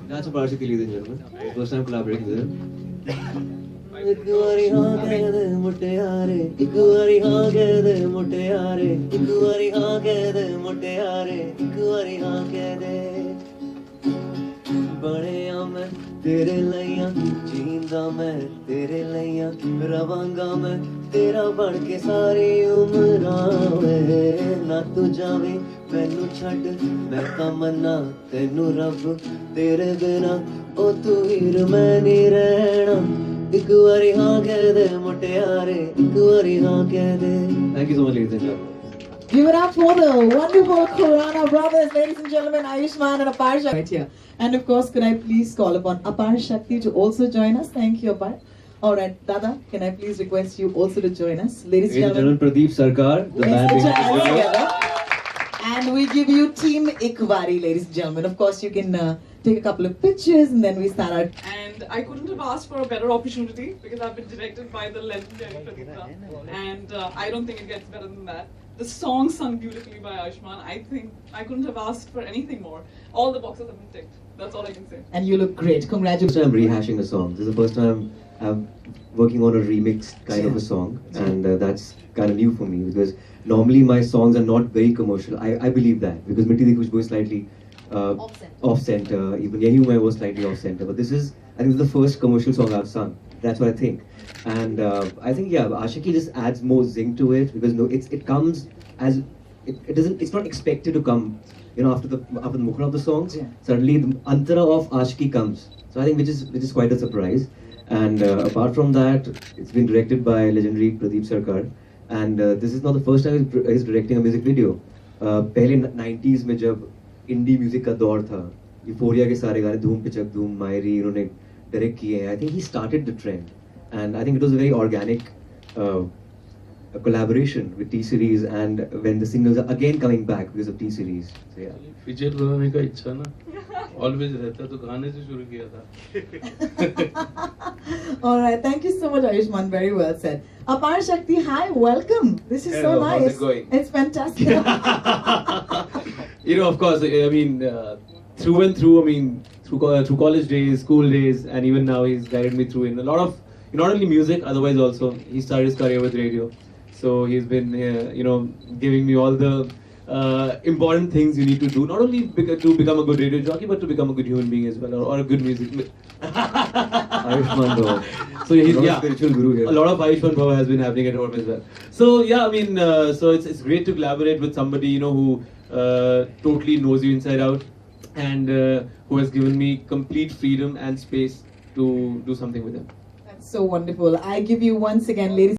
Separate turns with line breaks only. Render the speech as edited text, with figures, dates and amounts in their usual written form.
That's a Parshaki, ladies and gentlemen. First time collaborating with him. ਇੱਕ ਵਾਰੀ ਹਾਂ ਕਹਿ ਦੇ ਮੁਟਿਆਰੇ ਇੱਕ ਵਾਰੀ ਹਾਂ ਕਹਿ ਦੇ ਮੁਟਿਆਰੇ ਇੱਕ ਵਾਰੀ ਹਾਂ ਕਹਿ ਦੇ ਮੁਟਿਆਰੇ ਇੱਕ ਵਾਰੀ ਹਾਂ ਕਹਿ ਦੇ ਬਣਿਆ ਮੈਂ ਤੇਰੇ ਲਈਆਂ ਜੀਂਦਾ ਮੈਂ ਤੇਰੇ ਲਈਆਂ ਰਵਾਂਗਾ ਮੈਂ ਤੇਰਾ ਬਣ ਕੇ ਸਾਰੀ ਉਮਰਾਂ ਵੇ ਨਾ ਤੂੰ ਜਾਵੇਂ ਮੈਨੂੰ ਛੱਡ ਮੈਂ ਤਾਂ ਮੰਨਾ ਤੈਨੂੰ ਰੱਬ ਤੇਰੇ ਬਿਨਾ ਉਹ ਤੂੰ ਹੀਰ ਮੈਂ ਨਹੀਂ ਰਹਿਣਾ ਇੱਕ ਵਾਰੀ ਹਾਂ ਕਹਿ ਦੇ ਮੁਟਿਆਰੇ ਇੱਕ ਵਾਰੀ ਹਾਂ ਕਹਿ ਦੇ Thank you so much, ladies and gentlemen.
Give it up for the wonderful Khurana brothers, ladies and gentlemen, Ayushman and Apar Shakti right here. And of course, could I please call upon Apar Shakti to also join us? Thank you, Apar. All right, Dada, can I please request you also to join us? Ladies and gentlemen,
Pradeep Sarkar, the
let's
man
put your
behind
hands
the video.
together. And we give you Team Ikvari, ladies and gentlemen. Of course, you can take a couple of pictures and then we start out.
And I couldn't have asked for a better opportunity because I've been directed by the legendary Pradeep. And I don't think it gets better than that. The song sung beautifully by Ayushman. I think I couldn't have asked for anything more. All the boxes have been ticked. That's all I can say.
And you look great. Congratulations.
I'm rehashing a song. This is the first time I'm working on a remixed kind of a song, and that's kind of new for me because normally my songs are not very commercial. I believe that because Mitti Di Khushboo is slightly off center. Even Yehi Humai was slightly off center, but this is I think the first commercial song I've sung. That's what I think, and I think Ashiki just adds more zing to it because it comes as it doesn't. It's not expected to come. After the mukhra of the songs, suddenly the antara of Ashiki comes. So I think which is quite a surprise. And apart from that, it's been directed by legendary Pradeep Sarkar. And this is not the first time he's directing a music video. पहले 90s में जब indie music का दौर था, Euphoria के सारे गाने धूम पिचक धूम मायरी इन्होंने direct किए हैं. I think he started the trend, and I think it was a very organic a collaboration with T-Series. And when the singles are again coming back because of T-Series, so yeah.
Feature बनाने का इच्छा ना always रहता तो गाने से शुरू किया था.
All right, thank you so much, Ayushman. Very well said. Apar Shakti, hi, welcome. This is
Hello,
so nice.
how's it going?
It's fantastic.
Of course, I mean, through and through, I mean, through college days, school days, and even now he's guided me through in a lot of, not only music, otherwise also, he started his career with radio. So he's been, giving me all the important things you need to do, not only to become a good radio jockey, but to become a good human being as well, or a good music.
Ayushman Bhava.
So he's
Spiritual guru here.
a lot of Ayushman Bhava has been happening at home as well. So yeah, I mean, so it's great to collaborate with somebody who totally knows you inside out, and who has given me complete freedom and space to do something with him.
That's so wonderful. I give you once again, ladies.